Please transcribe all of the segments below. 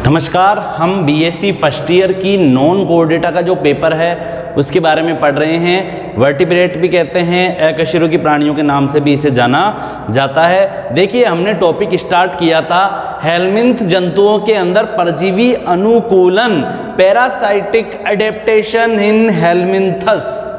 नमस्कार, हम BSc first year की नॉन कोर डेटा का जो पेपर है उसके बारे में पढ़ रहे हैं। वर्टिब्रेट भी कहते हैं, अकशेरुकी प्राणियों के नाम से भी इसे जाना जाता है। देखिए, हमने टॉपिक स्टार्ट किया था हेलमिंथ जंतुओं के अंदर परजीवी अनुकूलन, पैरासाइटिक एडेप्टेशन इन हेलमिंथस।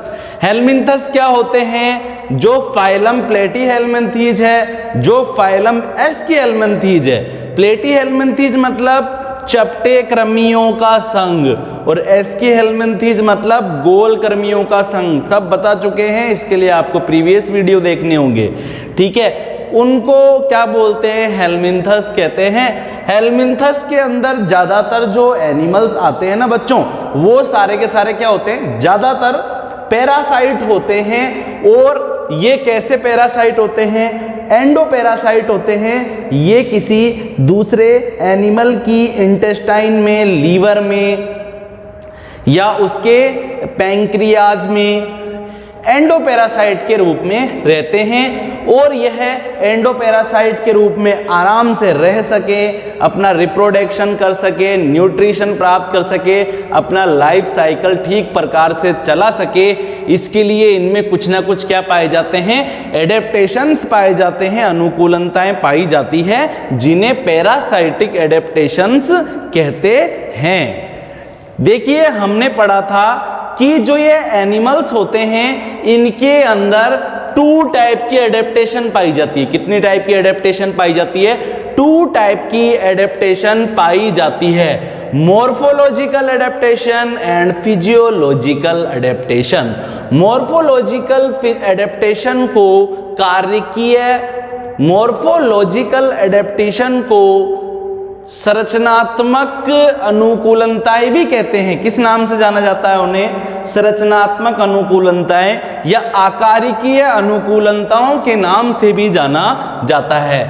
हेलमिंथस क्या होते हैं? जो फाइलम प्लेटीहेल्मिंथीज है, जो फाइलम एस्कीहेल्मिंथीज है। प्लेटीहेल्मिंथीज मतलब चपटे कृमियों का संघ और एस्कीहेल्मिंथीज मतलब गोल कृमियों का संघ। सब बता चुके हैं, इसके लिए आपको प्रीवियस वीडियो देखने होंगे। ठीक है, उनको क्या बोलते हैं? हेलमिंथस कहते हैं। हेलमिंथस के अंदर ज्यादातर जो एनिमल्स आते हैं ना बच्चों, वो सारे के सारे क्या होते हैं? ज्यादातर पैरासाइट होते हैं। और ये कैसे पैरासाइट होते हैं? एंडोपैरासाइट होते हैं। ये किसी दूसरे एनिमल की इंटेस्टाइन में, लीवर में या उसके पैंक्रियाज में एंडोपैरासाइट के रूप में रहते हैं। और यह एंडोपैरासाइट के रूप में आराम से रह सके, अपना रिप्रोडक्शन कर सके, न्यूट्रिशन प्राप्त कर सके, अपना लाइफ साइकिल ठीक प्रकार से चला सके, इसके लिए इनमें कुछ ना कुछ क्या पाए जाते हैं? एडेप्टेशंस पाए जाते हैं, अनुकूलताएं पाई जाती है, जिन्हें पैरासाइटिक एडेप्टेशंस कहते हैं। देखिए, हमने पढ़ा था कि जो ये एनिमल्स होते हैं इनके अंदर 2 टाइप की एडेप्टेशन पाई जाती है। कितनी टाइप की एडेप्टेशन पाई जाती है? 2 टाइप की एडेप्टेशन पाई जाती है, morphological adaptation and physiological adaptation. Morphological adaptation को कार्यकीय, मॉर्फोलॉजिकल एडेप्टेशन को संरचनात्मक अनुकूलताएं भी कहते हैं। किस नाम से जाना जाता है उन्हें? संरचनात्मक अनुकूलताएं या आकारिकीय अनुकूलताओं के नाम से भी जाना जाता है।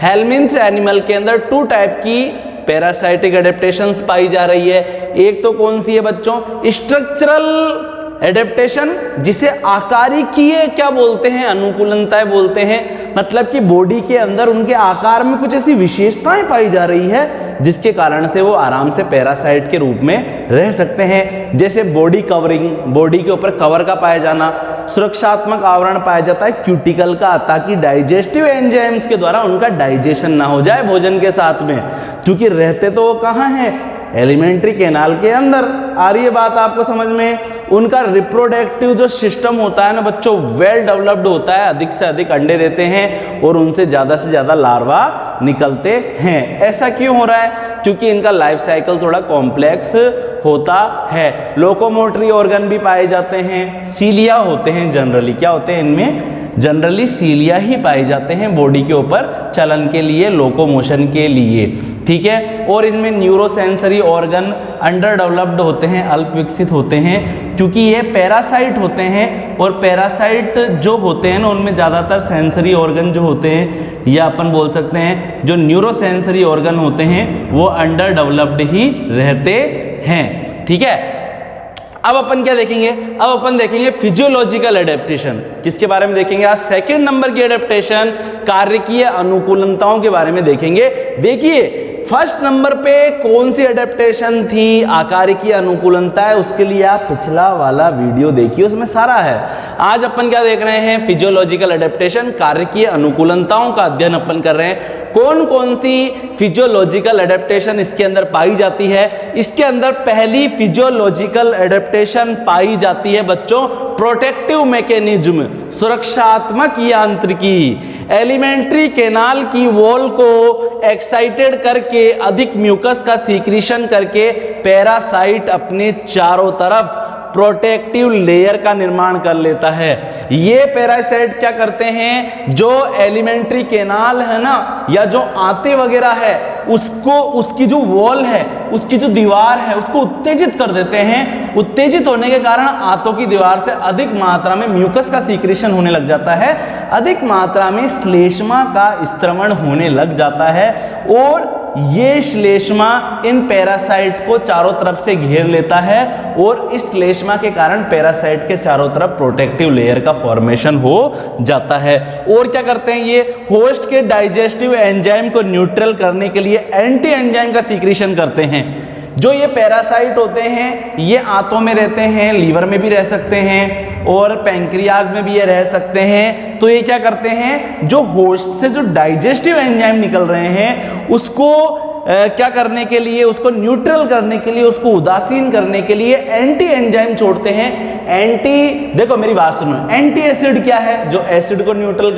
हेलमिंथ एनिमल के अंदर 2 टाइप की पैरासाइटिक एडेप्टेशंस पाई जा रही है। एक तो कौन सी है बच्चों? स्ट्रक्चरल एडेप्टेशन, जिसे आकारिकीय क्या बोलते हैं? अनुकूलताएं बोलते हैं। मतलब कि बॉडी के अंदर उनके आकार में कुछ ऐसी विशेषताएं पाई जा रही है जिसके कारण से वो आराम से पैरासाइट के रूप में रह सकते हैं। जैसे बॉडी कवरिंग, बॉडी के ऊपर कवर का पाया जाना, सुरक्षात्मक आवरण पाया जाता है क्यूटिकल का, ताकि डाइजेस्टिव एंजाइम्स के द्वारा उनका डाइजेशन ना हो जाए भोजन के साथ में, क्योंकि रहते तो वो कहाँ हैं? एलिमेंट्री कैनाल के अंदर। आ रही है बात आपको समझ में? उनका रिप्रोडक्टिव जो सिस्टम होता है ना बच्चों, वेल डेवलप्ड होता है, अधिक से अधिक अंडे देते हैं और उनसे ज़्यादा लार्वा निकलते हैं। ऐसा क्यों हो रहा है? क्योंकि इनका लाइफ साइकिल थोड़ा कॉम्प्लेक्स होता है। लोकोमोटरी ऑर्गन भी पाए जाते हैं, सीलिया होते हैं जनरली। क्या होते हैं इनमें? जनरली सीलिया ही पाए जाते हैं बॉडी के ऊपर चलन के लिए, लोकोमोशन के लिए। ठीक है, और इनमें न्यूरोसेंसरी ऑर्गन अंडर डेवलप्ड होते हैं, अल्प विकसित होते हैं, क्योंकि ये पैरासाइट होते हैं। और पैरासाइट जो होते हैं ना, उनमें ज़्यादातर सेंसरी ऑर्गन जो होते हैं, या अपन बोल सकते हैं जो न्यूरोसेंसरी ऑर्गन होते हैं, वो अंडर डेवलप्ड ही रहते हैं। ठीक है, अब अपन क्या देखेंगे? अब अपन देखेंगे फिजियोलॉजिकल एडेप्टेशन। किसके बारे में देखेंगे आज? सेकंड नंबर की एडेप्टेशन, कार्यकीय अनुकूलताओं के बारे में देखेंगे। देखिए, फर्स्ट नंबर पे कौन सी एडेप्टेशन थी? आकारिकीय अनुकूलता है। उसके लिए आप पिछला वाला वीडियो देखिए, उसमें सारा है। आज अपन क्या देख रहे हैं? फिजियोलॉजिकल एडेप्टेशन, कार्यकीय अनुकूलताओं का अध्ययन अपन कर रहे हैं। कौन कौन सी फिजियोलॉजिकल एडेप्टेशन इसके अंदर पाई जाती है? इसके अंदर पहली फिजियोलॉजिकल एडेप्टेशन पाई जाती है बच्चों, प्रोटेक्टिव मैकेनिज्म, सुरक्षात्मक यांत्रिकी। एलिमेंट्री कैनाल की वॉल को एक्साइटेड करके, अधिक म्यूकस का सीक्रेशन करके पैरासाइट अपने चारों तरफ प्रोटेक्टिव लेयर का निर्माण कर लेता है। ये पैरासाइट क्या करते हैं? जो एलिमेंट्री कैनाल है ना, या जो आंतें वगैरह है, उसको, उसकी जो वॉल है, उसकी जो दीवार है, उसको उत्तेजित कर देते हैं उत्तेजित होने के कारण आंतों की दीवार से अधिक मात्रा में म्यूकस का सीक्रेशन होने लग जाता है, अधिक मात्रा में श्लेष्मा का स्त्रवण होने लग जाता है और ये श्लेष्मा इन पैरासाइट को चारों तरफ से घेर लेता है और इस श्लेष्मा के कारण पैरासाइट के चारों तरफ प्रोटेक्टिव लेयर का फॉर्मेशन हो जाता है। और क्या करते हैं ये होस्ट के डाइजेस्टिव एंजाइम को न्यूट्रल करने के लिए एंटी एंजाइम का सीक्रेशन करते हैं। जो ये पैरासाइट होते हैं ये आंतों में रहते हैं, लीवर में भी रह सकते हैं और पैंक्रियाज में भी ये रह सकते हैं। तो ये क्या करते हैं, जो होस्ट से जो डाइजेस्टिव एंजाइम निकल रहे हैं उसको क्या करने के लिए, उसको न्यूट्रल करने के लिए, उसको उदासीन करने के लिए एंटी एंजाइम छोड़ते हैं। देखो मेरी बात सुनो, एंटी एसिड क्या है, जो एसिड को न्यूट्रल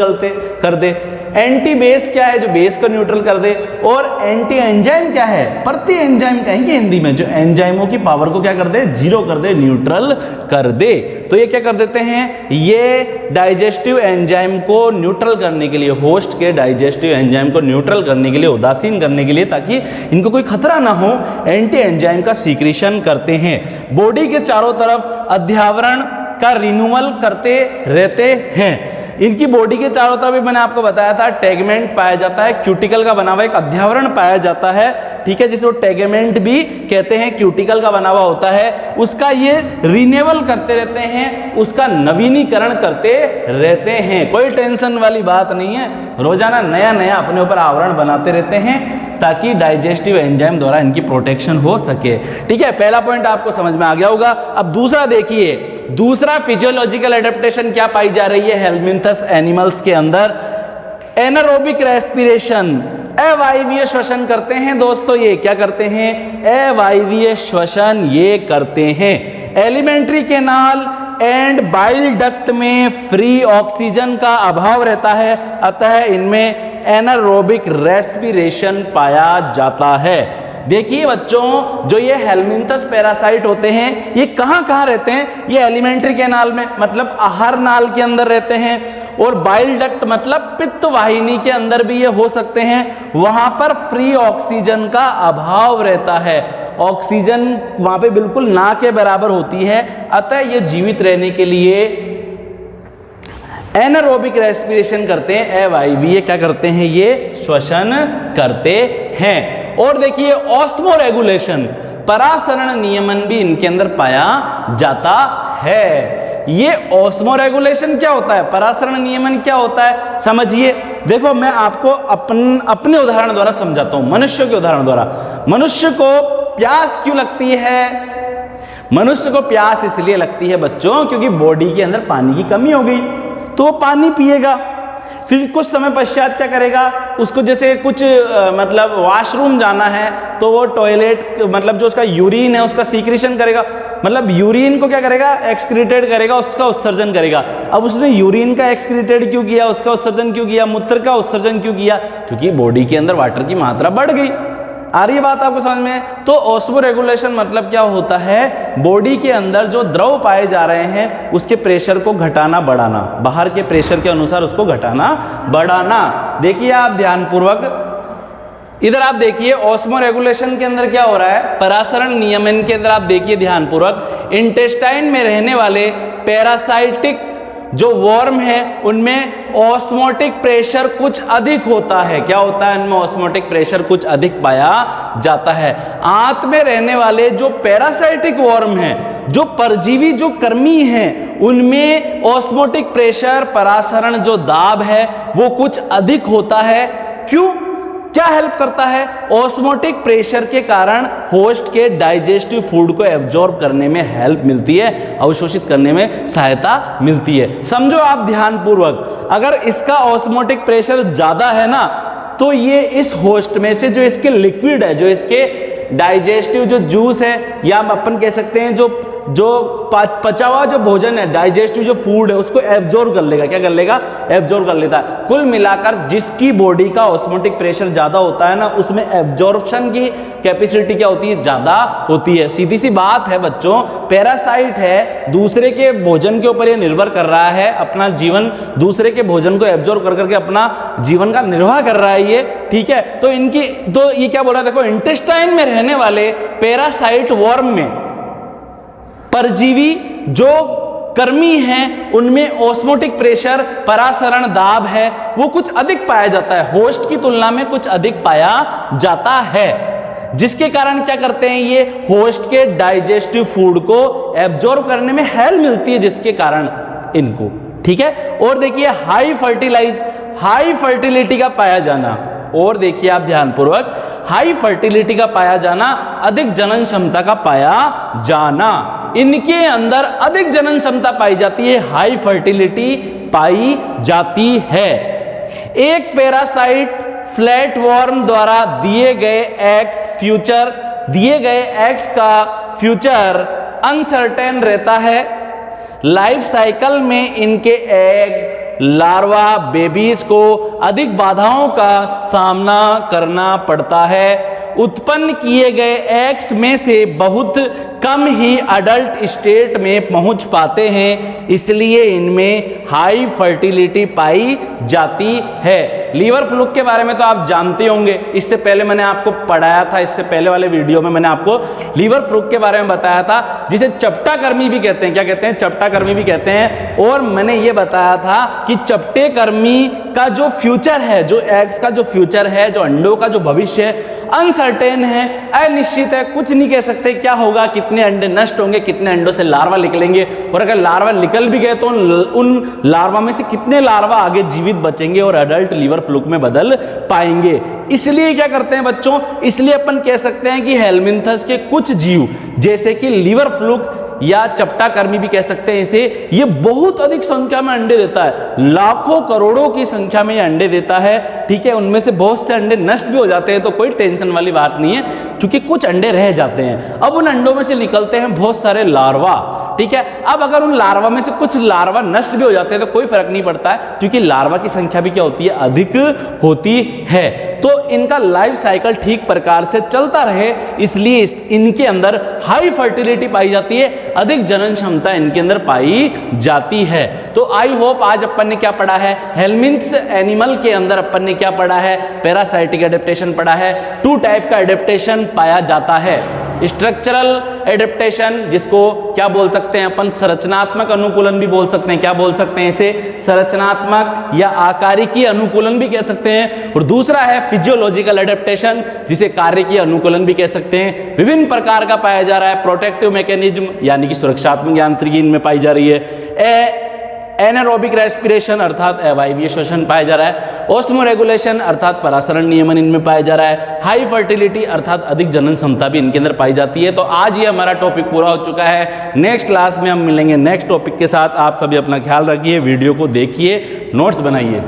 कर दे। एंटी बेस क्या है, जो बेस को न्यूट्रल कर दे। और एंटी एंजाइम क्या है, प्रति एंजाइम कहेंगे हिंदी में, जो एंजाइमों की पावर को क्या कर दे, जीरो कर दे, न्यूट्रल कर दे। तो ये क्या कर देते हैं, ये डाइजेस्टिव एंजाइम को न्यूट्रल करने के लिए, होस्ट के डाइजेस्टिव एंजाइम को न्यूट्रल करने के लिए, उदासीन करने के लिए, ताकि इनको कोई खतरा ना हो, एंटी एंजाइम का सीक्रेशन करते हैं। बॉडी के चारों तरफ अध्यावरण का रिन्यूअल करते रहते हैं। इनकी बॉडी के चारों तरफ भी मैंने आपको बताया था टेगमेंट पाया जाता है, क्यूटिकल का बना हुआ एक अध्यावरण पाया जाता है, ठीक है, जिसको टेगमेंट भी कहते हैं, क्यूटिकल का बना हुआ होता है। उसका ये रिन्यूअल करते रहते हैं, उसका नवीनीकरण करते रहते हैं। कोई टेंशन वाली बात नहीं है, रोजाना नया नया अपने ऊपर आवरण बनाते रहते हैं ताकि डाइजेस्टिव एंजाइम द्वारा इनकी प्रोटेक्शन हो सके। ठीक है, पहला पॉइंट आपको समझ में आ गया होगा। अब दूसरा देखिए, दूसरा फिजियोलॉजिकल एडेप्टेशन क्या पाई जा रही है हेलमिंथस एनिमल्स के अंदर, एनारोबिक रेस्पिरेशन, अवायवीय श्वसन करते हैं दोस्तों। ये क्या करते हैं, अवायवीय श्वसन ये करते हैं। Alimentary canal and bile duct में फ्री ऑक्सीजन का अभाव रहता है, अतः इनमें एनारोबिक रेस्पिरेशन पाया जाता है। देखिए बच्चों, जो ये हेलमिंथस पैरासाइट होते हैं ये कहाँ कहाँ रहते हैं, ये एलिमेंट्री कैनाल में मतलब आहार नाल के अंदर रहते हैं, और बाइल डक्ट मतलब पित्त वाहिनी के अंदर भी ये हो सकते हैं। वहां पर फ्री ऑक्सीजन का अभाव रहता है, ऑक्सीजन वहां पे बिल्कुल ना के बराबर होती है, अतः ये जीवित रहने के लिए एनारोबिक रेस्पिरेशन करते हैं, अवायवीय क्या करते हैं, ये श्वसन करते हैं। और देखिए ऑस्मो रेगुलेशन, परासरण नियमन भी इनके अंदर पाया जाता है। ये ऑस्मो रेगुलेशन क्या होता है, परासरण नियमन क्या होता है, समझिए। देखो मैं आपको अपने उदाहरण द्वारा समझाता हूं, मनुष्य के उदाहरण द्वारा। मनुष्य को प्यास क्यों लगती है, मनुष्य को प्यास इसलिए लगती है बच्चों क्योंकि बॉडी के अंदर पानी की कमी हो गई, तो वो पानी पिएगा, फिर कुछ समय पश्चात क्या करेगा, उसको जैसे कुछ मतलब वॉशरूम जाना है तो वो टॉयलेट मतलब जो उसका यूरिन है उसका सीक्रेशन करेगा, मतलब यूरिन को क्या करेगा, एक्सक्रीटेड करेगा, उसका उत्सर्जन करेगा। अब उसने यूरिन का एक्सक्रीटेड क्यों किया, उसका उत्सर्जन क्यों किया, मूत्र का उत्सर्जन क्यों किया, क्योंकि बॉडी के अंदर वाटर की मात्रा बढ़ गई। आ रही है बात आपको समझ में। तो ऑस्मो रेगुलेशन मतलब क्या होता है, बॉडी के अंदर जो द्रव पाए जा रहे हैं उसके प्रेशर को घटाना बढ़ाना, बाहर के प्रेशर के अनुसार उसको घटाना बढ़ाना। देखिए आप ध्यानपूर्वक इधर आप देखिए, ऑस्मो रेगुलेशन के अंदर क्या हो रहा है, परासरण नियमन के अंदर आप देखिए ध्यानपूर्वक, इंटेस्टाइन में रहने वाले पैरासाइटिक जो वर्म है उनमें ऑस्मोटिक प्रेशर कुछ अधिक होता है। क्या होता है, उनमें ऑस्मोटिक प्रेशर कुछ अधिक पाया जाता है। आंत में रहने वाले जो पैरासाइटिक वर्म हैं, जो परजीवी जो कर्मी हैं, उनमें ऑस्मोटिक प्रेशर, परासरण जो दाब है वो कुछ अधिक होता है। क्यों, क्या हेल्प करता है, ऑस्मोटिक प्रेशर के कारण होस्ट के डाइजेस्टिव फूड को एब्जॉर्ब करने में हेल्प मिलती है, अवशोषित करने में सहायता मिलती है। समझो आप ध्यानपूर्वक, अगर इसका ऑस्मोटिक प्रेशर ज्यादा है ना तो ये इस होस्ट में से जो इसके लिक्विड है, जो इसके डाइजेस्टिव जो जूस है, या अपन कह सकते हैं जो पचा हुआ जो भोजन है, डाइजेस्टिव जो फूड है, उसको एब्जॉर्ब कर लेगा। क्या कर लेगा, एब्जॉर्ब कर लेता है। कुल मिलाकर जिसकी बॉडी का ऑस्मोटिक प्रेशर ज्यादा होता है ना, उसमें एब्जॉर्प्शन की कैपेसिटी क्या होती है, ज्यादा होती है। सीधी सी बात है बच्चों, पैरासाइट है, दूसरे के भोजन के ऊपर ये निर्भर कर रहा है, अपना जीवन दूसरे के भोजन को एब्जॉर्ब कर करके अपना जीवन का निर्वाह कर रहा है ये, ठीक है। तो ये क्या बोल रहा है, देखो इंटेस्टाइन में रहने वाले पैरासाइट वर्म में परजीवी जो कर्मी हैं उनमें ऑस्मोटिक प्रेशर, परासरण दाब है वो कुछ अधिक पाया जाता है, होस्ट की तुलना में कुछ अधिक पाया जाता है, जिसके कारण क्या करते हैं ये होस्ट के डाइजेस्टिव फूड को एब्जॉर्ब करने में हेल्प मिलती है, जिसके कारण इनको, ठीक है। और देखिए हाई फर्टिलिटी का पाया जाना, और देखिए आप ध्यानपूर्वक, हाई फर्टिलिटी का पाया जाना, अधिक जनन क्षमता का पाया जाना, इनके अंदर अधिक जनन क्षमता पाई जाती है, हाई फर्टिलिटी पाई जाती है। एक पैरासाइट फ्लैटवर्म द्वारा दिए गए एग्स का फ्यूचर अनसर्टेन रहता है। लाइफ साइकिल में इनके एग, लार्वा, बेबीज को अधिक बाधाओं का सामना करना पड़ता है। उत्पन्न किए गए एग्स में से बहुत कम ही अडल्ट स्टेट में पहुंच पाते हैं, इसलिए इनमें हाई फर्टिलिटी पाई जाती है। लीवर फ्लूक के बारे में तो आप जानते होंगे, इससे पहले मैंने आपको पढ़ाया था, इससे पहले वाले वीडियो में मैंने आपको लीवर फ्लूक के बारे में बताया था, जिसे चपटा कर्मी भी कहते हैं। क्या कहते हैं? चपटा कर्मी भी कहते हैं। और मैंने ये बताया था कि चपटे कर्मी का जो फ्यूचर है, जो एग्स का जो फ्यूचर है, जो अंडों का जो भविष्य है, अनसर्टेन है, अनिश्चित है, कुछ नहीं कह सकते क्या होगा, कितने अंडे नष्ट होंगे, कितने अंडों से लार्वा निकलेंगे, और अगर लार्वा निकल भी गए तो उन लार्वा में से कितने लार्वा आगे जीवित बचेंगे और अडल्ट लीवर फ्लूक में बदल पाएंगे। इसलिए क्या करते हैं बच्चों, इसलिए अपन कह सकते हैं कि हेलमिंथस के कुछ जीव जैसे कि लीवर फ्लूक या चपटा कर्मी भी कह सकते हैं इसे, ये बहुत अधिक संख्या में अंडे देता है, लाखों करोड़ों की संख्या में ये अंडे देता है, ठीक है। उनमें से बहुत से अंडे नष्ट भी हो जाते हैं, तो कोई टेंशन वाली बात नहीं है, क्योंकि कुछ अंडे रह जाते हैं। अब उन अंडों में से निकलते हैं बहुत सारे लार्वा, ठीक है। अब अगर उन लार्वा में से कुछ लार्वा नष्ट भी हो जाते हैं तो कोई फर्क नहीं पड़ता है, क्योंकि लार्वा की संख्या भी क्या होती है, अधिक होती है। तो इनका लाइफ साइकिल ठीक प्रकार से चलता रहे, इसलिए इनके अंदर हाई फर्टिलिटी पाई जाती है, अधिक जनन क्षमता इनके अंदर पाई जाती है। तो आई होप आज अपन ने क्या पढ़ा है, हेलमिंथ्स एनिमल के अंदर अपन ने क्या पढ़ा है, पैरासाइटिक एडेप्टेशन पढ़ा है। 2 टाइप का एडेप्टेशन पाया जाता है, स्ट्रक्चरल एडेप्टेशन, जिसको क्या बोल सकते हैं अपन, संरचनात्मक अनुकूलन भी बोल सकते हैं। क्या बोल सकते हैं इसे? संरचनात्मक या आकारिकी अनुकूलन भी कह सकते हैं। और दूसरा है फिजियोलॉजिकल एडेप्टेशन, जिसे कार्यकीय अनुकूलन भी कह सकते हैं। विभिन्न प्रकार का पाया जा रहा है। प्रोटेक्टिव मैकेनिज्म यानी कि सुरक्षात्मक यांत्रिकी इनमें पाई जा रही है। एनारोबिक रेस्पिरेशन अर्थात अवायवीय श्वसन पाया जा रहा है। ऑस्मो रेगुलेशन अर्थात परासरण नियमन इनमें पाया जा रहा है। हाई फर्टिलिटी अर्थात अधिक जनन क्षमता भी इनके अंदर पाई जाती है। तो आज ये हमारा टॉपिक पूरा हो चुका है। नेक्स्ट क्लास में हम मिलेंगे नेक्स्ट टॉपिक के साथ। आप सभी अपना ख्याल रखिए, वीडियो को देखिए, नोट्स बनाइए।